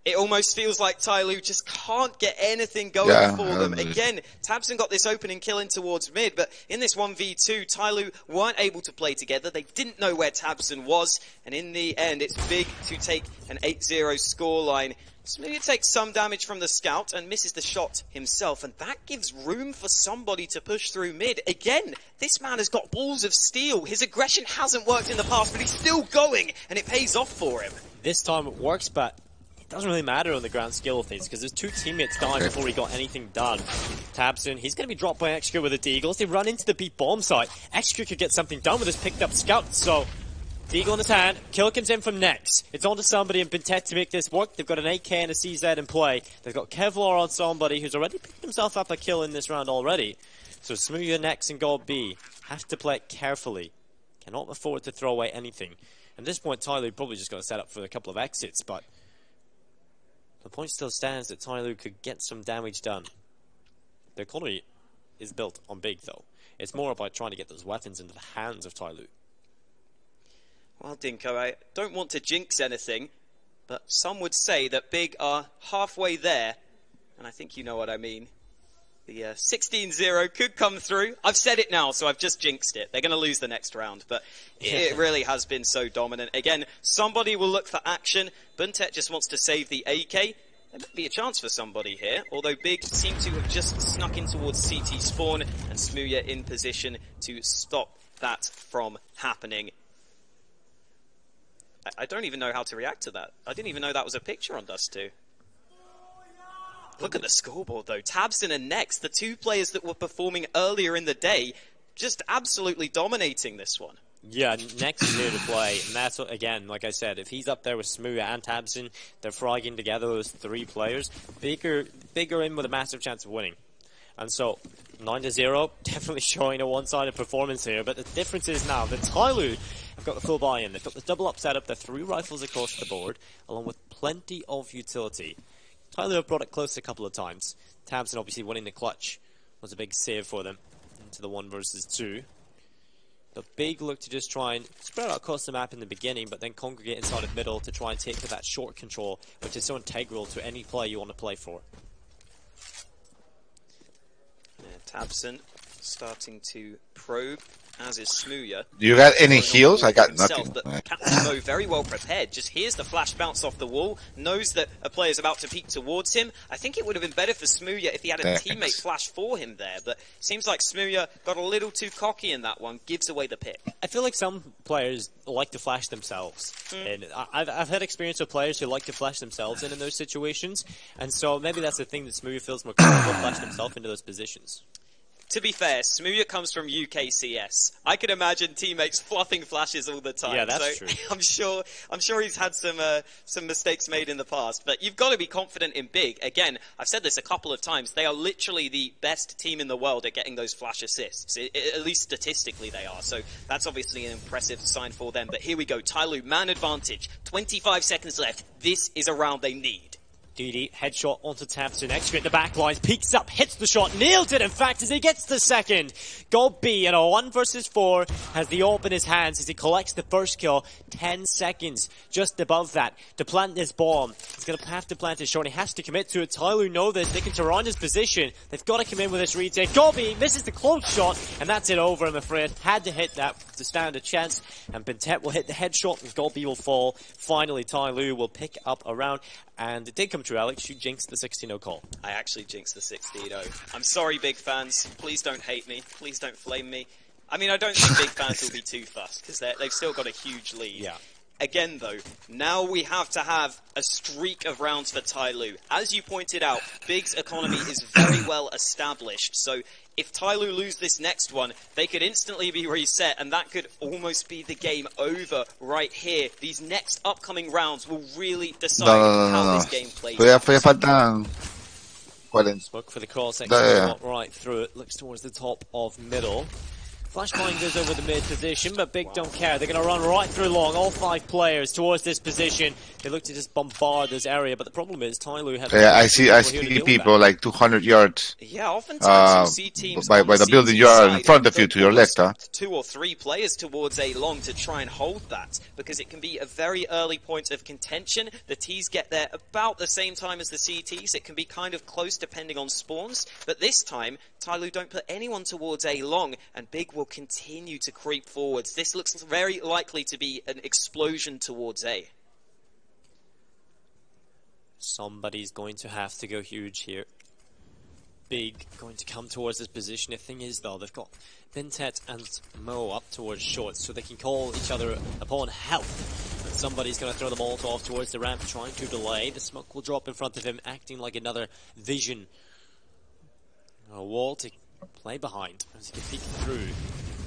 It almost feels like Tyloo just can't get anything going for them. Again, Tabson got this opening kill in towards mid, but in this 1v2, Tyloo weren't able to play together. They didn't know where Tabson was, and in the end, it's Big to take an 8-0 scoreline. Smooya takes some damage from the scout and misses the shot himself, and that gives room for somebody to push through mid. Again, this man has got balls of steel. His aggression hasn't worked in the past, but he's still going, and it pays off for him. This time it works, but it doesn't really matter on the grand scale of things, because there's 2 teammates died before he got anything done. Tabson, he's going to be dropped by Extra with the Deagles. They run into the B bomb site. Extra could get something done with his picked up scout, so Deagle in his hand, kill comes in from Nex. It's on to somebody in Bintet to make this work. They've got an AK and a CZ in play. They've got Kevlar on somebody who's already picked himself up a kill in this round already. So Smooya, Nex and Gold B have to play it carefully. Cannot afford to throw away anything. At this point, Tyloo probably just got to set up for a couple of exits, but the point still stands that Tyloo could get some damage done. The economy is built on Big, though. It's more about trying to get those weapons into the hands of Tyloo. Well, Dinko, I don't want to jinx anything, but some would say that Big are halfway there, and I think you know what I mean. The 16-0 could come through. I've said it now, so I've just jinxed it. They're going to lose the next round, but it really has been so dominant. Again, somebody will look for action. Buntet just wants to save the AK. There might be a chance for somebody here, although Big seem to have just snuck in towards CT spawn, and Smooya in position to stop that from happening. I don't even know how to react to that. I didn't even know that was a picture on Dust 2. Look at the scoreboard, though. Tabson and Nex, the 2 players that were performing earlier in the day, just absolutely dominating this one. Yeah, Nex is here to play, and that's what, again, like I said, if he's up there with Smooya and Tabson, they're fragging together, those 3 players. Big are in with a massive chance of winning. And so, 9-0, definitely showing a one-sided performance here, but the difference is now that Tyloo have got the full buy-in. They've got the double up setup, they're 3 rifles across the board, along with plenty of utility. Tyloo have brought it close a couple of times. Tabson obviously winning the clutch was a big save for them into the 1 versus 2. The Big look to just try and spread out across the map in the beginning, but then congregate inside of middle to try and take to that short control, which is so integral to any play you want to play for. Tabson starting to probe, as is Smooya. Do you got any heals? I got nothing. But Captain Mo very well prepared. Just hears the flash bounce off the wall, knows that a player's about to peek towards him. I think it would have been better for Smooya if he had a teammate flash for him there, but seems like Smooya got a little too cocky in that one, gives away the pick. I feel like some players like to flash themselves. And I've had experience with players who like to flash themselves in those situations, and so maybe that's the thing that Smooya feels more comfortable flashing himself into those positions. To be fair, Smooya comes from UKCS. I can imagine teammates fluffing flashes all the time. Yeah, that's true. I'm sure he's had some mistakes made in the past. But you've got to be confident in Big. Again, I've said this a couple of times. They are literally the best team in the world at getting those flash assists. At least statistically they are. So that's obviously an impressive sign for them. But here we go. Tyloo, man advantage. 25 seconds left. This is a round they need. DD, headshot onto Tabson, extra at the back lines, peeks up, hits the shot, nails it in fact as he gets the second. Gold B in a 1 versus 4 has the AWP in his hands as he collects the first kill. 10 seconds just above that to plant this bomb. He's going to have to plant his shot, he has to commit to it. Tyloo know this, they can surround his position. They've got to come in with this retake. Gold B misses the close shot, and that's it over, I'm afraid. Had to hit that to stand a chance, and Bintet will hit the headshot and Gold B will fall. Finally, Tyloo will pick up a round. And it did come true, Alex. You jinxed the 16-0 call. I actually jinxed the 16-0. I'm sorry, Big fans. Please don't hate me. Please don't flame me. I mean, I don't think Big fans will be too fussed, because they've still got a huge lead. Yeah. Again, though, now we have to have a streak of rounds for Tyloo. As you pointed out, Big's economy is very well established, so if Tyloo lose this next one, they could instantly be reset, and that could almost be the game over right here. These next upcoming rounds will really decide how this game plays. Todavía faltan 40. Smoke for the cross, Yeah. right through it, looks towards the top of middle. Flashbang goes over the mid position, but Big don't care. They're going to run right through long, all 5 players towards this position. They look to just bombard this area, but the problem is Tyloo has... Yeah, I see people like 200 yards. Yeah, oftentimes you see teams by the building you are in front of you, to your left. 2 or 3 players towards A long to try and hold that, because it can be a very early point of contention. The Ts get there about the same time as the CTs. It can be kind of close depending on spawns, but this time Tyloo don't put anyone towards A long, and Big will continue to creep forwards. This looks very likely to be an explosion towards A. Somebody's going to have to go huge here. Big going to come towards this position. The thing is, though, they've got Bintet and Mo up towards short, so they can call each other upon help. And somebody's going to throw the Molotov towards the ramp, trying to delay. The smoke will drop in front of him, acting like another vision. A wall to play behind as he can peek through.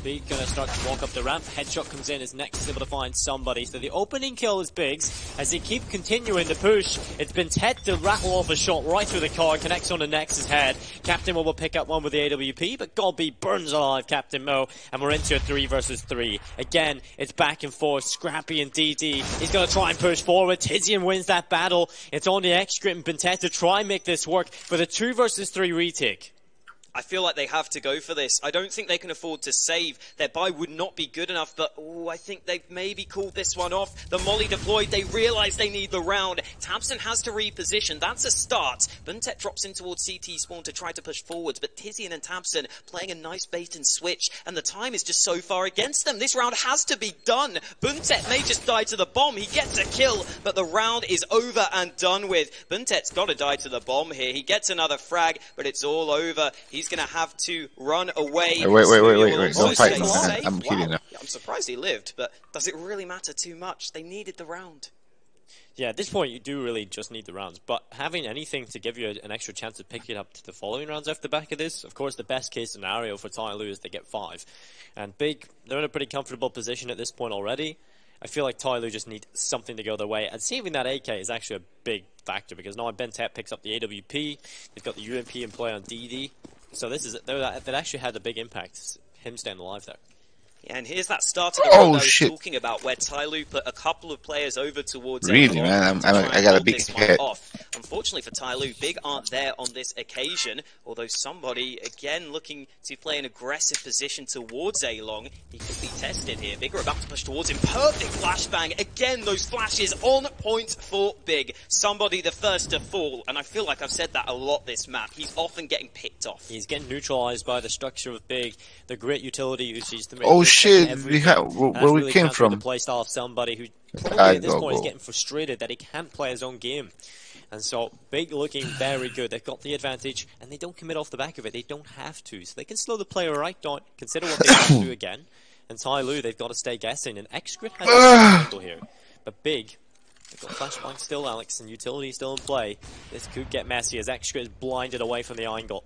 Big gonna start to walk up the ramp. Headshot comes in as Nex is able to find somebody. So the opening kill is Big's as they keep continuing the push. It's been Ted to rattle off a shot right through the car, connects onto Nex's head. Captain Mo will pick up one with the AWP, but Golby burns alive Captain Mo, and we're into a 3 versus 3. Again, it's back and forth. Scrappy and DD. He's gonna try and push forward. Tizian wins that battle. It's on the X-Grit and Bintet to try and make this work for the 2 versus 3 retake. I feel like they have to go for this. I don't think they can afford to save. Their buy would not be good enough, but I think they've maybe called this one off. The molly deployed, they realize they need the round. tabseN has to reposition, that's a start. Buntet drops in towards CT spawn to try to push forwards, but Tizian and tabseN playing a nice bait and switch, and the time is just so far against them. This round has to be done. Buntet may just die to the bomb, he gets a kill, but the round is over and done with. Buntet's got to die to the bomb here. He gets another frag, but it's all over. He's going to have to run away. Wait. Don't fight. I'm kidding now. I'm surprised he lived, but does it really matter too much? They needed the round. Yeah, at this point you do really just need the rounds, but having anything to give you an extra chance to pick it up to the following rounds off the back of this, of course the best case scenario for Tyloo is they get 5. And Big, they're in a pretty comfortable position at this point already. I feel like Tyloo just need something to go their way, and saving that AK is actually a big factor, because now Bintet picks up the AWP, they've got the UMP in play on DD. So this is that actually had a big impact, him staying alive there. Yeah, and here's that start of the round I was talking about, where Tyloo put a couple of players over towards... Really, man, I got a big hit. Unfortunately for Tyloo, Big aren't there on this occasion, although somebody, again, looking to play an aggressive position towards A-Long. He could be tested here. Big are about to push towards him. Perfect flashbang. Again, those flashes on point for Big. Somebody the first to fall, and I feel like I've said that a lot this map. He's often getting picked off. He's getting neutralized by the structure of Big, the great utility uses to make... Oh shit, where we came from. The playstyle of somebody who probably at this point is getting frustrated that he can't play his own game. And so, Big looking very good. They've got the advantage, and they don't commit off the back of it. They don't have to. So they can slow the player right down, consider what they have to do again. And Tyloo, they've got to stay guessing. And X-Grit has a cycle here. But Big, they've got flashbang still, Alex, and utility still in play. This could get messy as X-Grit is blinded away from the angle.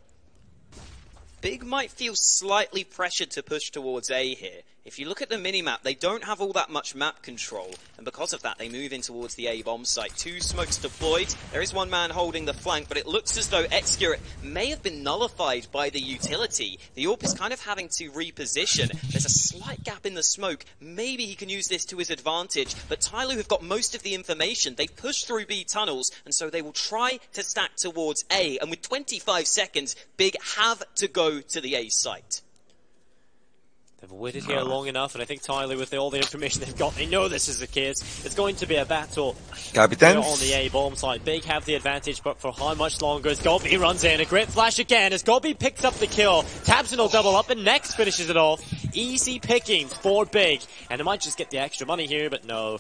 Big might feel slightly pressured to push towards A here. If you look at the minimap, they don't have all that much map control, and because of that, they move in towards the A bomb site. 2 smokes deployed. There is one man holding the flank, but it looks as though X-Grit may have been nullified by the utility. The AWP is kind of having to reposition. There's a slight gap in the smoke. Maybe he can use this to his advantage, but Tyloo have got most of the information. They push through B tunnels, and so they will try to stack towards A, and with 25 seconds, Big have to go to the A site. They've waited here long enough, and I think Tyloo, with all the information they've got, they know this is the case. It's going to be a battle on the A bomb side. Big have the advantage, but for how much longer? As Golby runs in, a great flash again, as Golby picks up the kill. tabseN will double up, and Nex finishes it off. Easy pickings for Big, and they might just get the extra money here, but no.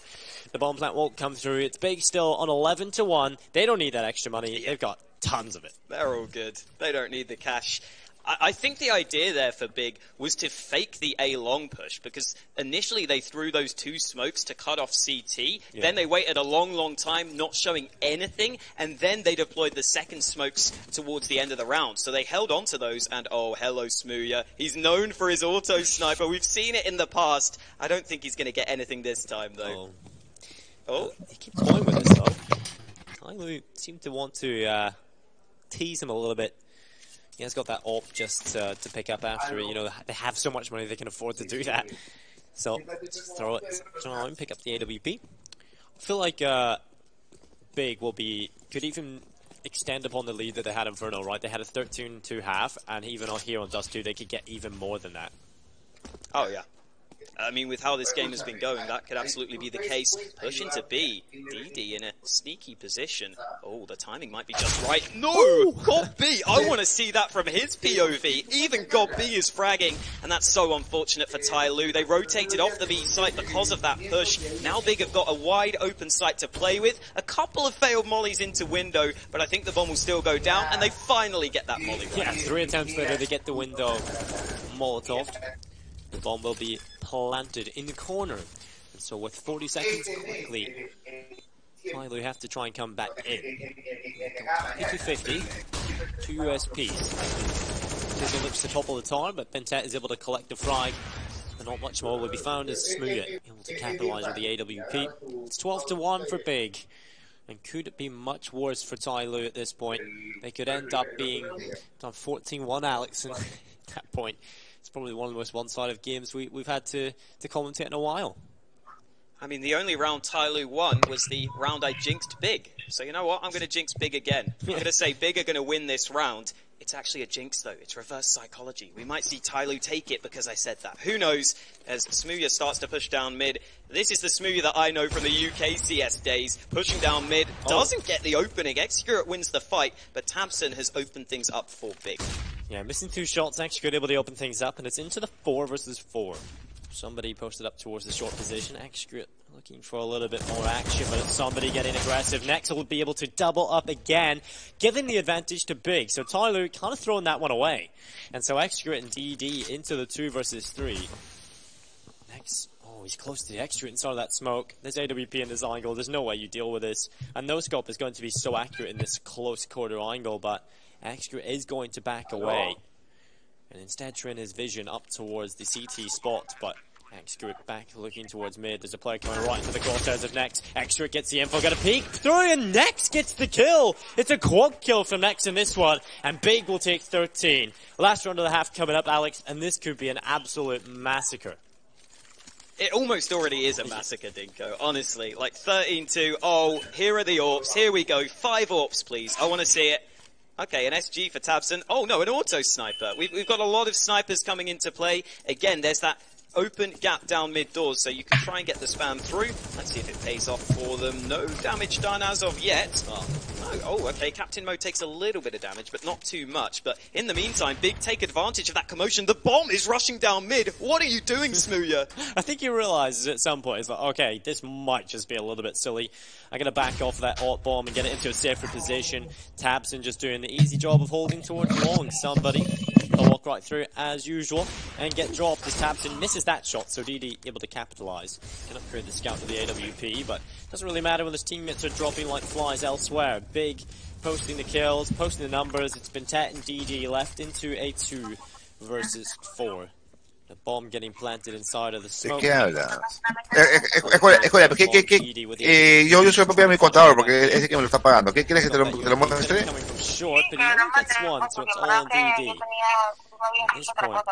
The bomb plant won't come through. It's Big still on 11-1. They don't need that extra money. They've got tons of it. They're all good. They don't need the cash. I think the idea there for Big was to fake the A long push, because initially they threw those 2 smokes to cut off CT, then they waited a long time not showing anything, and then they deployed the second smokes towards the end of the round. So they held on to those, and oh, hello Smooya. He's known for his auto sniper. We've seen it in the past. I don't think he's going to get anything this time, though. Oh. He keeps toying with this, though. Tyloo seemed to want to tease him a little bit. He has got that AWP just to pick up after it. You know, they have so much money they can afford to do that. So, just throw it and pick up the AWP. I feel like Big could even extend upon the lead that they had in Inferno, right? They had a 13-2 half, and even on here on Dust 2, they could get even more than that. Oh, yeah. I mean, with how this game has been going, that could absolutely be the case. Push into B. DD in a sneaky position. Oh, the timing might be just right. No! God B! I want to see that from his POV. Even God B is fragging, and that's so unfortunate for Tyloo. They rotated off the B site because of that push. Now Big have got a wide open site to play with. A couple of failed mollies into window, but I think the bomb will still go down, and they finally get that molly. Yeah, 3 attempts later, they get the window Molotov. The bomb will be planted in the corner. And so with 40 seconds quickly, Tyloo have to try and come back in. 50-50, 2 USPs. Fizzle looks the top of the tower, but Bentet is able to collect the frag. And not much more will be found as Smooya able to capitalize with the AWP. It's 12-1 for Big. And could it be much worse for Tyloo at this point? They could end up being 14-1 Alex at that point. It's probably one of the most one-sided games we've had to commentate in a while. I mean, the only round Tyloo won was the round I jinxed Big. So you know what? I'm going to jinx Big again. I'm going to say Big are going to win this round. It's actually a jinx, though. It's reverse psychology. We might see Tyloo take it because I said that. Who knows? As Smooya starts to push down mid. This is the Smooya that I know from the UK CS days. Pushing down mid. Doesn't get the opening. Xcurate wins the fight, but Tabson has opened things up for Big. Yeah, missing 2 shots. Xcurate able to open things up, and it's into the 4 versus 4. Somebody posted up towards the short position. Xcurate looking for a little bit more action, but it's somebody getting aggressive. Next will be able to double up again, giving the advantage to Big. So Tyloo kind of throwing that one away. And so Xcurate and DD into the 2 versus 3. Next, oh, he's close to the Xcurate inside of that smoke. There's AWP in this angle. There's no way you deal with this. And no scope is going to be so accurate in this close quarter angle, but Xcurate is going to back away. And instead train his vision up towards the CT spot, but Xcurate back looking towards mid. There's a player coming right into the crosshairs of Nex. Xcurate gets the info, got a peek through, and Nex gets the kill. It's a quad kill from Nex in this one, and Big will take 13. Last round of the half coming up, Alex, and this could be an absolute massacre. It almost already is a massacre, Dinko, honestly. Like 13-2, oh, here are the AWPs, here we go. 5 AWPs, please. I want to see it. Okay, an SG for Tabson. Oh no, an auto sniper. We've got a lot of snipers coming into play. Again, there's that open gap down mid doors, so you can try and get the spam through. Let's see if it pays off for them. No damage done as of yet. Oh, okay, Captain Mode takes a little bit of damage, but not too much. But in the meantime, Big take advantage of that commotion. The bomb is rushing down mid. What are you doing, Smooya? I think he realizes at some point, he's like, okay, this might just be a little bit silly. I'm going to back off that AWP bomb and get it into a safer position. Tabson just doing the easy job of holding towards long. Somebody will walk right through as usual and get dropped as Tabson misses that shot, so DD able to capitalize. Can upgrade the scout to the AWP, but doesn't really matter when his teammates are dropping like flies elsewhere. Big posting the kills, posting the numbers. It's been Tet and DD left into a 2 versus 4. The bomb getting planted inside of the smoke. ¿De qué habla? Escuela, yo soy el propio de mi contador porque es el que me lo está pagando. ¿Qué quieres que te lo muestre? Short, but he only gets one, so it's all on DD. At this point,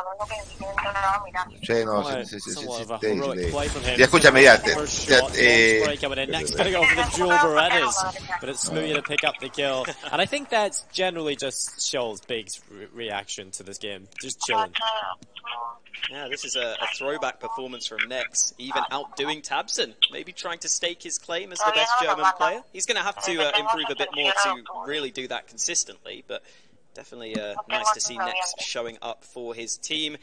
Sí, no, sí. Ya escúchame, ya. Next gonna go for the dual Berettas, but it's Smooya to pick up the kill. And I think that's generally just shows Big's reaction to this game. Just chilling. Yeah, this is a throwback performance from Nex, even outdoing Tabson, maybe trying to stake his claim as the best German player. He's going to have to improve a bit more to really do that consistently, but definitely nice to see Nex showing up for his team.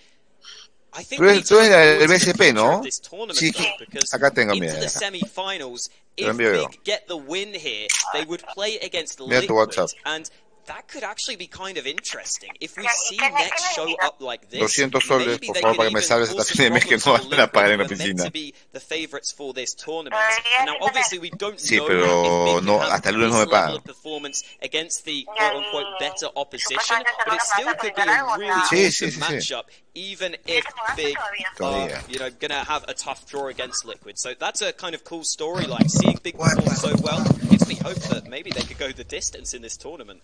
I think we need to this tournament though, because into the semi-finals, if Big get the win here, they would play against Liquid, and that could actually be kind of interesting. If we see Next show up like this, 200 soles, maybe por they favor, could para que me even salves esta cause acción de some mes que problems no van a for pagar en la Liquid, who are meant piscina. to be the favorites for this tournament. And now, obviously, we don't Sí, know pero if no, Big hasta can el have lunes no me this level pagan. of performance against the quote-unquote better opposition, but it still could be a really Sí, awesome sí, sí, sí. matchup, even if Big are, gonna have a tough draw against Liquid. So that's a kind of cool storyline. Seeing Big perform so well gives me hope that maybe they could go the distance in this tournament.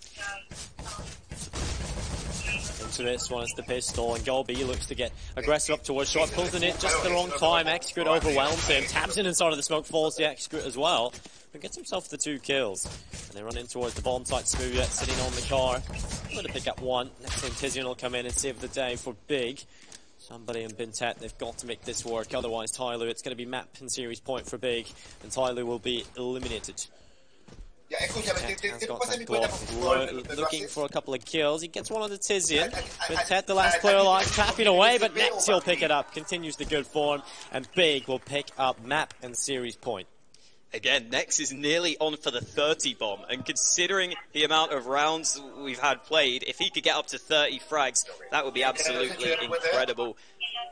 Into this one is the pistol, and Golby looks to get aggressive up towards shot, pulls in it just at the wrong time. Execute overwhelms him, taps in inside of the smoke, falls the Execute as well, but gets himself the 2 kills. And they run in towards the bomb site. Smooth sitting on the car, going to pick up 1. Next time Tizian will come in and save the day for Big. Somebody in Bintet, they've got to make this work, otherwise Tyloo, it's going to be map and series point for Big, and Tyloo will be eliminated. Has got that Glock, looking for a couple of kills. He gets one on the Tizian. Bintet, the last player alive, tapping away, but next he'll pick it up. Continues the good form, and Big will pick up map and series point. Again, Nex is nearly on for the 30 bomb, and considering the amount of rounds we've had played, if he could get up to 30 frags, that would be absolutely incredible.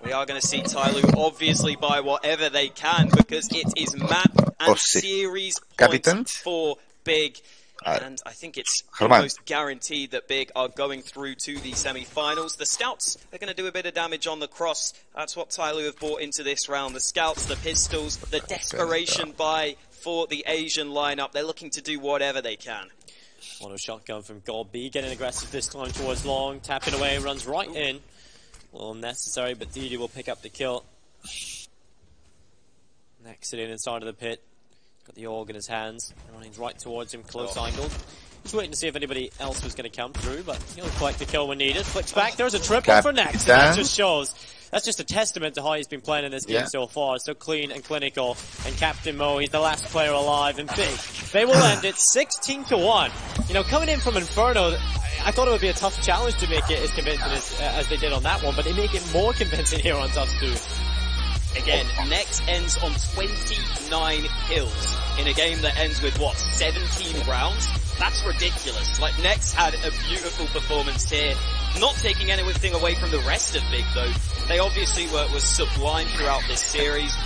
We are going to see Tyloo obviously buy whatever they can, because it is map and series points for Big. And I think it's almost guaranteed that Big are going through to the semi-finals. The Scouts are going to do a bit of damage on the cross. That's what Tyloo have brought into this round. The Scouts, the pistols, the desperation buy for the Asian lineup. They're looking to do whatever they can. Auto shotgun from Golby, getting aggressive this time towards long, tapping away, runs right in. A little unnecessary, but Didi will pick up the kill. Next it in inside of the pit. Got the AUG in his hands, running right towards him, close angle. Just waiting to see if anybody else was going to come through, but he'll collect the kill when needed. Flicks back, there's a triple for Nex. That just shows, that's just a testament to how he's been playing in this game so far. So clean and clinical. And Captain Mo, he's the last player alive, and Big, they will end it 16-1. You know, coming in from Inferno, I thought it would be a tough challenge to make it as convincing as they did on that one, but they make it more convincing here on Dust 2. Again, Nex ends on 29 kills in a game that ends with, 17 rounds? That's ridiculous. Like, Nex had a beautiful performance here, not taking anything away from the rest of Big, though. They obviously were sublime throughout this series.